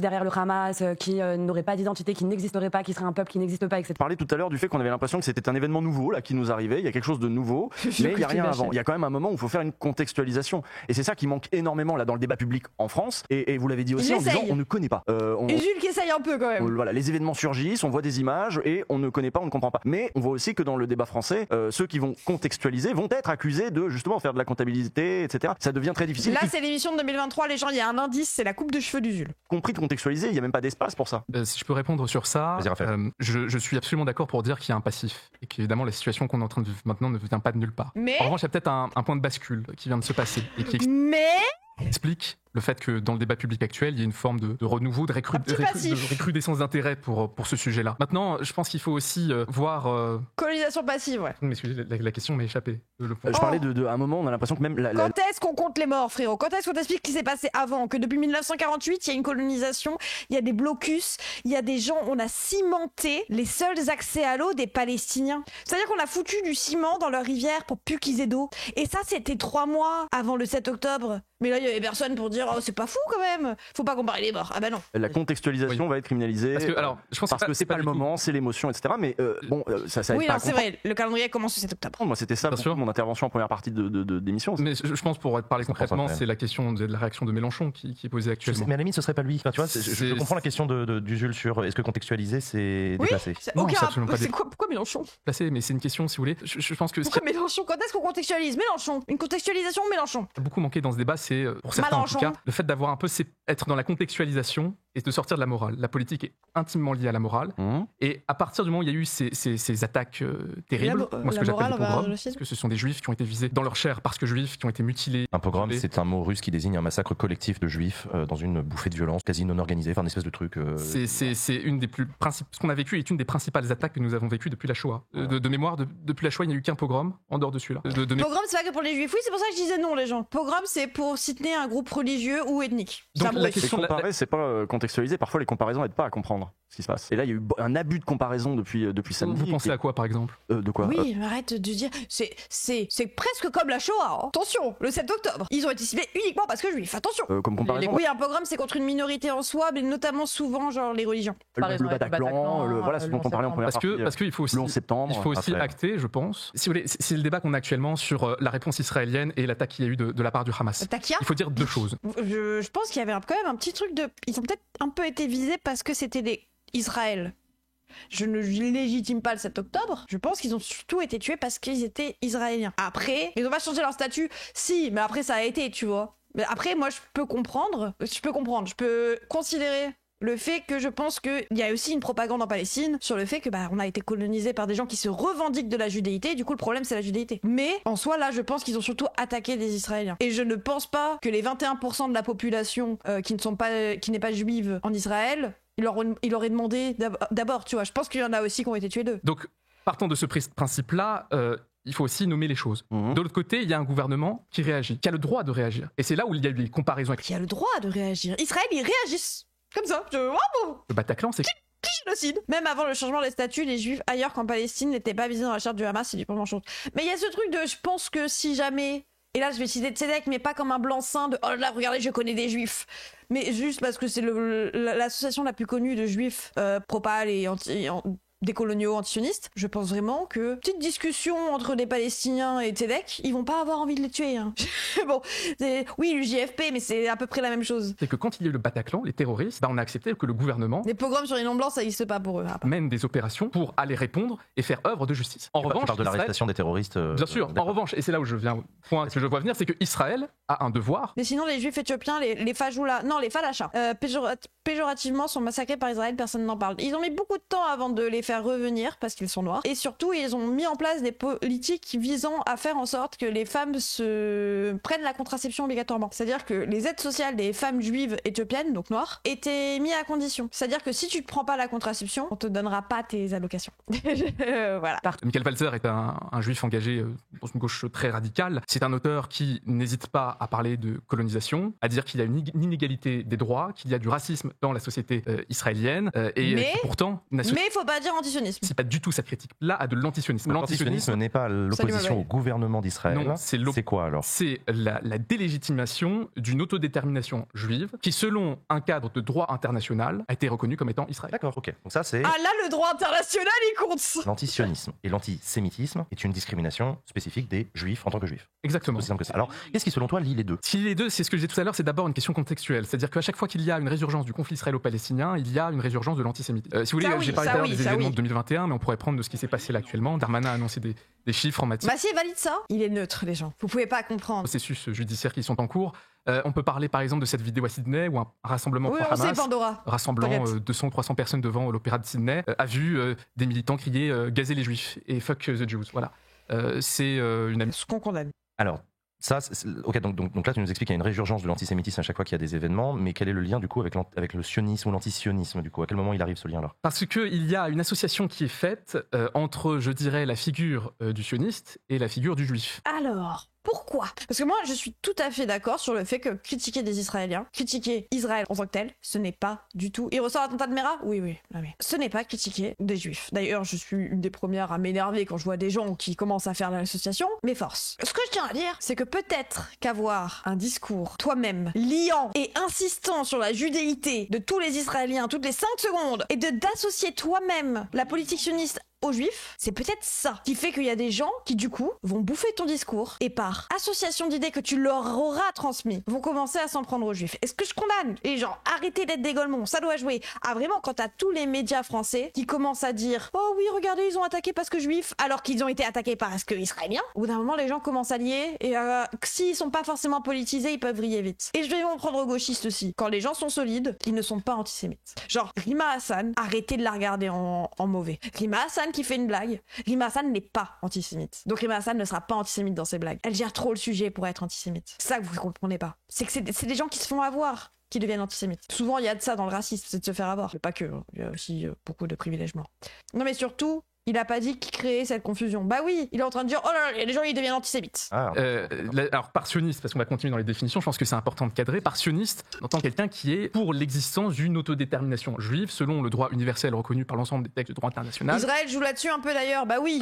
derrière le Hamas, qui n'auraient pas d'identité, qui n'existeraient pas, qui seraient un peuple qui n'existe pas, etc. On parlait tout à l'heure du fait qu'on avait l'impression que c'était un événement nouveau là qui nous arrivait, il y a quelque chose de nouveau, mais il n'y a rien avant. Il y a quand même un moment où il faut faire une contextualisation. Et c'est ça qui manque énormément là dans le débat public en France. Et vous l'avez dit aussi en disant on ne connaît pas. Jules qui essaye un peu quand même. Voilà, les événements surgissent, on voit des images et on ne connaît pas, on ne comprend pas. Mais on voit aussi que dans le débat français, ceux qui vont contextualiser vont être accusés de justement faire de la comptabilité, etc. Ça devient très difficile. Là, c'est l'émission de 2023, les gens, il y a un indice, c'est la coupe de cheveux du Jules. Compris de contextualiser, il n'y a même pas d'espace pour ça. Si je peux répondre sur ça, je suis absolument d'accord pour dire qu'il y a un passif et qu'évidemment la situation qu'on est en train de vivre maintenant ne vient pas de nulle part. Mais... En revanche, il y a peut-être un point de bascule qui vient de se passer et qui explique le fait que dans le débat public actuel, il y a une forme de renouveau, de recrudescence d'intérêt pour ce sujet-là. Maintenant, je pense qu'il faut aussi voir... Colonisation passive, ouais. Excusez, la question m'est échappée. Je parlais de un moment, on a l'impression que même... Quand est-ce qu'on compte les morts, frérot ? Quand est-ce qu'on t'explique ce qui s'est passé avant ? Que depuis 1948, il y a une colonisation, il y a des blocus, il y a des gens, on a cimenté les seuls accès à l'eau des Palestiniens. C'est-à-dire qu'on a foutu du ciment dans leurs rivières pour plus qu'ils aient d'eau. Et ça, c'était 3 mois avant le 7 octobre. Mais là, il y avait personne pour dire « Oh, c'est pas fou quand même, faut pas comparer les morts. » Ah bah non. La contextualisation va être criminalisée parce que c'est pas le moment, c'est l'émotion, etc. Mais ça aide pas à c'est vrai, le calendrier commence le 7 octobre. Moi, c'était ça mon intervention en première partie d'émission. Mais je pense, pour parler concrètement, c'est la question de la réaction de Mélenchon qui est posée actuellement. Mais à la limite, ce serait pas lui. Enfin, tu vois, je comprends la question du Jules sur est-ce que contextualiser, c'est déplacé. Pourquoi Mélenchon ? Déplacé, mais c'est une question, si vous voulez. Je pense que... Pourquoi Mélenchon ? Quand est-ce qu'on contextualise Mélenchon ? Une contextualisation Mélenchon. Beaucoup manqué dans ce débat, c'est, pour certains en tout cas, le fait d'avoir un peu être dans la contextualisation et de sortir de la morale. La politique est intimement liée à la morale. Et à partir du moment où il y a eu ces attaques terribles, moi ce que j'appelle des pogroms, parce que ce sont des juifs qui ont été visés dans leur chair parce que juifs, qui ont été mutilés. Un pogrom, c'est un mot russe qui désigne un massacre collectif de juifs dans une bouffée de violence quasi non organisée, enfin une espèce de truc. C'est une des plus ce qu'on a vécu est une des principales attaques que nous avons vécues depuis la Shoah. De mémoire, depuis la Shoah, il n'y a eu qu'un pogrom en dehors de celui-là. Pogrom, c'est pas que pour les juifs. Oui, c'est pour ça que je disais non, les gens. Pogrom, c'est pour citer un groupe religieux ou ethnique. Donc la question comparer, c'est pas contextualiser. Parfois, les comparaisons n'aident pas à comprendre ce qui se passe. Et là, il y a eu un abus de comparaison depuis samedi. Vous pensez à quoi, par exemple De quoi Oui, arrête de dire. C'est presque comme la Shoah. Hein. Attention, le 7 octobre. Ils ont été ciblés uniquement parce que juifs. Attention. Comme comparaison. Oui, un pogrom, c'est contre une minorité en soi, mais notamment souvent, genre les religions. Le Bataclan, voilà ce dont on parlait en première partie. Parce qu'il faut aussi, le 11 septembre. Il faut aussi acter, je pense. Si vous voulez, c'est le débat qu'on a actuellement sur la réponse israélienne et l'attaque qu'il y a eu de la part du Hamas. Il faut dire 2 choses. Je pense qu'il y avait quand même un petit truc de... Ils ont peut-être un peu été visés parce que c'était des Israël. Je ne légitime pas le 7 octobre. Je pense qu'ils ont surtout été tués parce qu'ils étaient israéliens. Après, ils n'ont pas changé leur statut. Si, mais après ça a été, tu vois. Mais après, moi, je peux comprendre. Je peux considérer le fait que je pense qu'il y a aussi une propagande en Palestine sur le fait que on a été colonisé par des gens qui se revendiquent de la judéité, du coup le problème c'est la judéité. Mais en soi là je pense qu'ils ont surtout attaqué des Israéliens. Et je ne pense pas que les 21% de la population qui n'est pas juive en Israël, il aurait demandé d'abord, tu vois, je pense qu'il y en a aussi qui ont été tués d'eux. Donc partant de ce principe-là, il faut aussi nommer les choses. De l'autre côté, il y a un gouvernement qui réagit, qui a le droit de réagir. Et c'est là où il y a eu des comparaisons. Qui a le droit de réagir. Israël, ils réagissent. Comme ça. Le Bataclan, c'est génocide. Même avant le changement des statuts, les juifs ailleurs qu'en Palestine n'étaient pas visés dans la charte du Hamas, c'est du première chose. Mais il y a ce truc de, je pense que si jamais, et là je vais citer Tzedek, mais pas comme un blanc-seing de oh là regardez je connais des juifs, mais juste parce que c'est l'association la plus connue de juifs pro-pal et décoloniaux antisionistes, je pense vraiment que petite discussion entre des Palestiniens et Tzedek, ils vont pas avoir envie de les tuer. Hein. Bon, oui, le JFP, mais c'est à peu près la même chose. C'est que quand il y a eu le Bataclan, les terroristes, on a accepté que le gouvernement... Les pogroms sur les noms blancs, ça n'existe pas pour eux. Mène des opérations pour aller répondre et faire œuvre de justice. En revanche, tu parles de l'arrestation des terroristes. Bien sûr. En revanche, et c'est là où je viens, point que je vois venir, c'est que Israël a un devoir. Mais sinon, les juifs éthiopiens, les Fajoula, non, les Falachas, péjorativement sont massacrés par Israël, personne n'en parle. Ils ont mis beaucoup de temps avant de les faire revenir parce qu'ils sont noirs. Et surtout, ils ont mis en place des politiques visant à faire en sorte que les femmes se prennent la contraception obligatoirement. C'est-à-dire que les aides sociales des femmes juives éthiopiennes, donc noires, étaient mises à condition. C'est-à-dire que si tu ne prends pas la contraception, on te donnera pas tes allocations. Voilà. Michael Walzer est un juif engagé dans une gauche très radicale. C'est un auteur qui n'hésite pas à parler de colonisation, à dire qu'il y a une inégalité des droits, qu'il y a du racisme dans la société israélienne. Mais pourtant, mais il faut pas dire antisionisme. C'est pas du tout cette critique-là à de l'antisionisme. L'antisionisme n'est pas l'opposition au gouvernement d'Israël. Non, c'est quoi alors? C'est la délégitimation d'une autodétermination juive qui, selon un cadre de droit international, a été reconnue comme étant Israël. D'accord, ok. Donc ça c'est. Ah là, le droit international, il compte. L'antisionisme et l'antisémitisme est une discrimination spécifique des juifs en tant que juifs. Exactement. C'est aussi simple que ça. Alors, qu'est-ce qui selon toi lie les deux? Si les deux, c'est ce que je disais tout à l'heure, c'est d'abord une question contextuelle. C'est-à-dire qu'à chaque fois qu'il y a une résurgence du conflit israélo-palestinien, il y a une résurgence de l'antisémitisme. Si vous voulez, j'ai parlé des événements de 2021, mais on pourrait prendre de ce qui s'est passé là actuellement. Darmanin a annoncé des chiffres en matière. Bah si il valide ça, il est neutre, les gens. Vous pouvez pas comprendre. Processus judiciaires qui sont en cours. On peut parler par exemple de cette vidéo à Sydney où un rassemblement pro-Hamas, rassemblant 200 ou 300 personnes devant l'opéra de Sydney, a vu des militants crier gazer les juifs et fuck the Jews. Voilà. C'est une... Ce qu'on condamne. Alors, ça, ok, donc là tu nous expliques qu'il y a une résurgence de l'antisémitisme à chaque fois qu'il y a des événements, mais quel est le lien du coup avec le sionisme ou l'antisionisme du coup? À quel moment il arrive ce lien-là? Parce qu'il y a une association qui est faite entre, je dirais, la figure du sioniste et la figure du juif. Alors, pourquoi? Parce que moi, je suis tout à fait d'accord sur le fait que critiquer des Israéliens, critiquer Israël en tant que tel, ce n'est pas du tout... Il ressort l'attentat de Mera? Oui, non, mais ce n'est pas critiquer des juifs. D'ailleurs, je suis une des premières à m'énerver quand je vois des gens qui commencent à faire l'association. Mais force. Ce que je tiens à dire, c'est que peut-être qu'avoir un discours toi-même liant et insistant sur la judéité de tous les Israéliens toutes les 5 secondes et d'associer toi-même la politique sioniste aux juifs, c'est peut-être ça qui fait qu'il y a des gens qui du coup vont bouffer ton discours et par association d'idées que tu leur auras transmis vont commencer à s'en prendre aux juifs. Est-ce que je condamne les gens? Arrêtez d'être des golemons, ça doit jouer. Ah vraiment, quand t'as tous les médias français qui commencent à dire oh oui regardez ils ont attaqué parce que juifs alors qu'ils ont été attaqués parce que israéliens, au bout d'un moment les gens commencent à lier et s'ils sont pas forcément politisés ils peuvent vriller vite. Et je vais m'en prendre aux gauchistes aussi. Quand les gens sont solides, ils ne sont pas antisémites. Genre Rima Hassan, arrêtez de la regarder en mauvais. Rima Hassan qui fait une blague, Rima Hassan n'est pas antisémite. Donc Rima Hassan ne sera pas antisémite dans ses blagues. Elle gère trop le sujet pour être antisémite. C'est ça que vous comprenez pas. C'est que c'est des gens qui se font avoir qui deviennent antisémites. Souvent il y a de ça dans le racisme, c'est de se faire avoir. Mais pas que, il y a aussi beaucoup de privilèges blancs. Non mais surtout, il a pas dit qu'il créait cette confusion. Bah oui, il est en train de dire oh là là, les gens ils deviennent antisémites. Alors par sioniste, parce qu'on va continuer dans les définitions, je pense que c'est important de cadrer. Par sioniste, on entend quelqu'un qui est pour l'existence d'une autodétermination juive selon le droit universel reconnu par l'ensemble des textes de droit international. Israël joue là-dessus un peu d'ailleurs. Bah oui,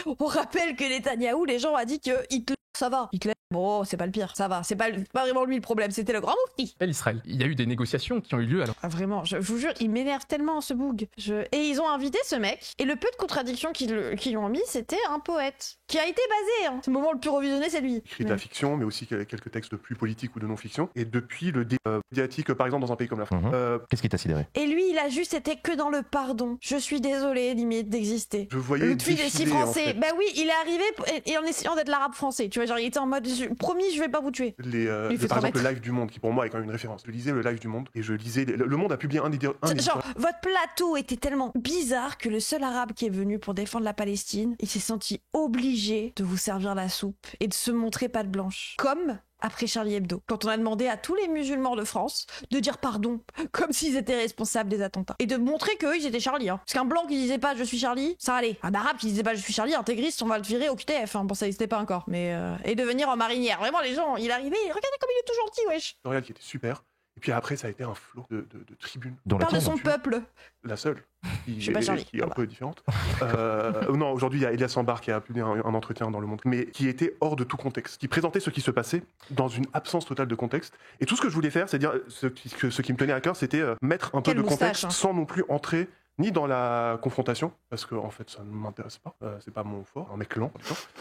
on rappelle que Netanyahou, les gens ont dit que Hitler ça va. Hitler, bon, c'est pas le pire, ça va. C'est pas vraiment lui le problème, c'était le grand moufti. Israël. Il y a eu des négociations qui ont eu lieu alors. Ah, vraiment, je vous jure, il m'énerve tellement ce boug. Et ils ont invité ce mec, et le peu de contradictions qu'ils lui ont mis, c'était un poète qui a été basé. Hein. C'est le moment le plus revisionné, c'est lui. Il écrit de la fiction, mais aussi quelques textes plus politiques ou de non-fiction. Et depuis le débat médiatique, par exemple, dans un pays comme la France. Qu'est-ce qui t'a sidéré? Et lui, il a juste été que dans le pardon. Je suis désolé, limite, d'exister. Je voyais le tweet est si français. En fait. Bah oui, il est arrivé et en essayant d'être l'arabe français. Tu vois, genre, il était en mode promis, je vais pas vous tuer. Par exemple, le live du Monde, qui pour moi est quand même une référence. Je lisais le live du Monde et je lisais. Le Monde a publié un des. Genre, votre plateau était tellement bizarre que le seul arabe qui est venu pour défendre la Palestine, il s'est senti obligé de vous servir la soupe et de se montrer patte blanche. Comme après Charlie Hebdo, quand on a demandé à tous les musulmans de France de dire pardon, comme s'ils étaient responsables des attentats. Et de montrer qu'eux, ils étaient Charlie. Hein. Parce qu'un blanc qui disait pas je suis Charlie, ça allait. Un arabe qui disait pas je suis Charlie, intégriste, on va le virer au QTF. Hein. Bon, ça n'existait pas encore. Mais et de venir en marinière. Vraiment, les gens, il arrivait, regardez comme il est tout gentil, wesh. L'Oréal qui était super. Et puis après, ça a été un flot de tribunes. Parle de son peuple. La seule, qui est un peu différente. Non, aujourd'hui, il y a Elias Sambar qui a publié un entretien dans Le Monde, mais qui était hors de tout contexte, qui présentait ce qui se passait dans une absence totale de contexte. Et tout ce que je voulais faire, c'est dire ce qui me tenait à cœur, c'était mettre un peu de contexte sans non plus entrer ni dans la confrontation, parce que en fait ça ne m'intéresse pas, c'est pas mon fort, un mec lent,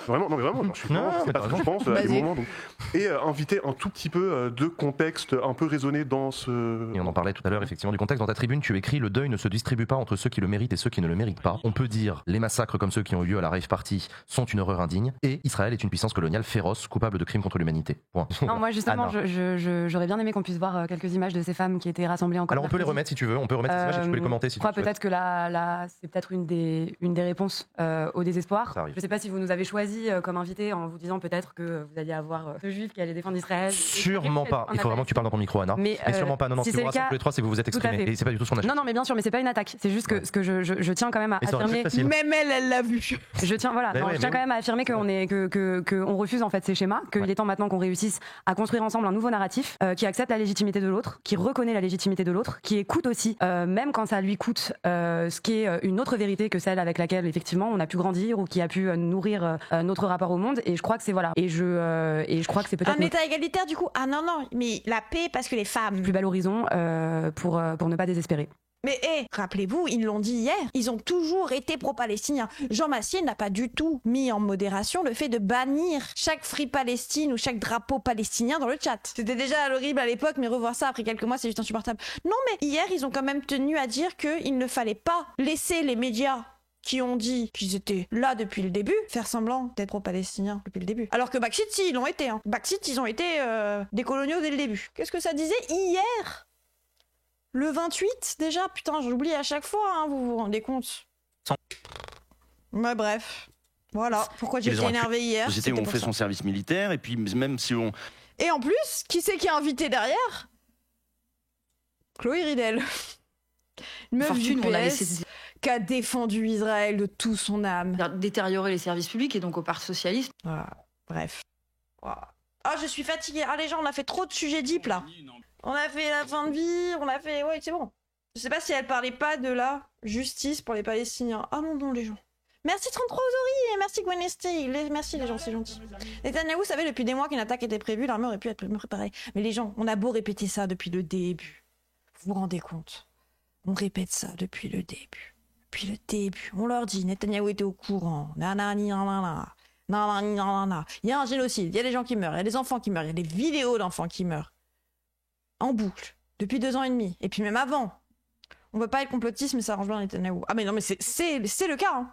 vraiment, non mais vraiment, je suis lent, c'est pas ce que je pense à des moments, donc. Et inviter un tout petit peu de contexte un peu raisonné dans ce... Et on en parlait tout à l'heure effectivement du contexte, dans ta tribune tu écris: le deuil ne se distribue pas entre ceux qui le méritent et ceux qui ne le méritent pas. On peut dire les massacres comme ceux qui ont eu lieu à la Rave Party sont une horreur indigne, et Israël est une puissance coloniale féroce, coupable de crimes contre l'humanité. Point. Non, moi justement, j'aurais bien aimé qu'on puisse voir quelques images de ces femmes qui étaient rassemblées en... Alors on peut les remettre si tu veux, on peut remettre ces images et tu peux les commenter si tu veux. Je crois peut-être que c'est peut-être une des réponses au désespoir. Je ne sais pas si vous nous avez choisi comme invité en vous disant peut-être que vous alliez avoir ce juif qui allait défendre Israël. Sûrement pas. Il faut vraiment que tu parles dans ton micro, Anna. Mais sûrement pas. Non, si vous rassembler les trois, c'est que vous vous êtes exprimés. Et c'est pas du tout ce qu'on a fait. Non, mais bien sûr, mais c'est pas une attaque. C'est juste que ce que je tiens quand même à affirmer. Même elle l'a vu. Je tiens quand même à affirmer qu'on refuse en fait ces schémas, qu'il est temps maintenant qu'on réussisse à construire ensemble un nouveau narratif qui accepte la légitimité de l'autre, qui reconnaît la légitimité de l'autre, qui écoute aussi, même quand ça lui coûte, ce qui est une autre vérité que celle avec laquelle effectivement on a pu grandir ou qui a pu nourrir notre rapport au monde. Et je crois que c'est je crois que c'est peut-être un état égalitaire du coup. Ah non, mais la paix parce que les femmes. Plus bel horizon pour ne pas désespérer. Mais rappelez-vous, ils l'ont dit hier, ils ont toujours été pro-palestiniens. Jean Massier n'a pas du tout mis en modération le fait de bannir chaque Free Palestine ou chaque drapeau palestinien dans le chat. C'était déjà horrible à l'époque, mais revoir ça après quelques mois, c'est juste insupportable. Non, mais hier, ils ont quand même tenu à dire qu'il ne fallait pas laisser les médias qui ont dit qu'ils étaient là depuis le début, faire semblant d'être pro-palestiniens depuis le début. Alors que Backseat, si, ils l'ont été. Backseat, ils ont été des coloniaux dès le début. Qu'est-ce que ça disait hier ? Le 28 déjà, putain, j'oublie à chaque fois, vous vous rendez compte? Ouais, bref. Voilà, pourquoi j'ai été énervé hier. Société où on fait son service militaire, et puis même si on... Et en plus, qui c'est qui a invité derrière? Chloé Ridel. Une meuf du PS qui a défendu Israël de tout son âme. Détériorer les services publics et donc au Parti Socialiste. Voilà, bref. Voilà. Ah, je suis fatiguée. Ah, les gens, on a fait trop de sujets deep, là. On a fait la fin de vie, on a fait... Ouais, c'est bon. Je sais pas si elle parlait pas de la justice pour les Palestiniens. Ah non, les gens. Merci 33 Ozori et merci Gwen Estée. Merci les gens, c'est gentil. Netanyahou savait depuis des mois qu'une attaque était prévue, l'armée aurait pu être préparée. Mais les gens, on a beau répéter ça depuis le début. Vous vous rendez compte? On répète ça depuis le début. Depuis le début. On leur dit, Netanyahou était au courant. Nanani, nanana. Nanani, nanana. Il y a un génocide, il y a des gens qui meurent, il y a des enfants qui meurent, il y a des vidéos d'enfants qui meurent. En boucle, depuis 2 ans et demi, et puis même avant. On veut pas être complotiste, mais ça arrange bien Netanyahou. Ah mais non, mais c'est le cas.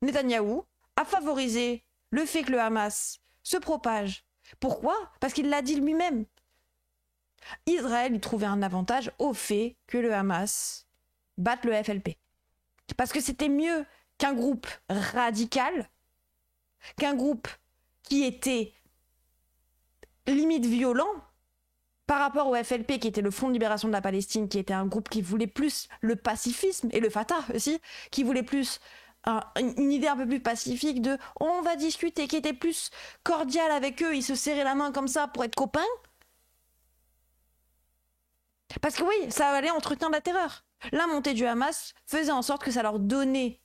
Netanyahou a favorisé le fait que le Hamas se propage. Pourquoi? Parce qu'il l'a dit lui-même. Israël y trouvait un avantage au fait que le Hamas batte le FLP. Parce que c'était mieux qu'un groupe radical, qu'un groupe qui était limite violent, par rapport au FLP, qui était le Front de Libération de la Palestine, qui était un groupe qui voulait plus le pacifisme, et le Fatah aussi, qui voulait plus une idée un peu plus pacifique de « on va discuter », qui était plus cordial avec eux, ils se serraient la main comme ça pour être copains. Parce que oui, ça allait entretenir la terreur. La montée du Hamas faisait en sorte que ça leur donnait,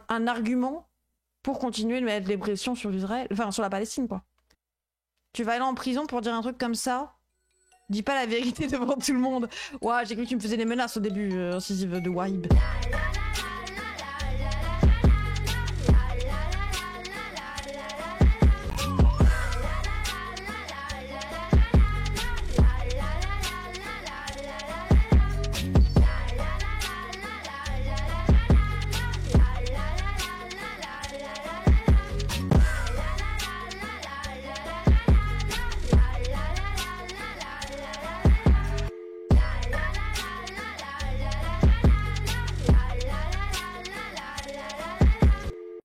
un argument pour continuer de mettre les pressions sur l'Israël, enfin sur la Palestine, quoi. Tu vas aller en prison pour dire un truc comme ça? Dis pas la vérité devant tout le monde. Ouah, j'ai cru que tu me faisais des menaces au début, incisive de Wahib.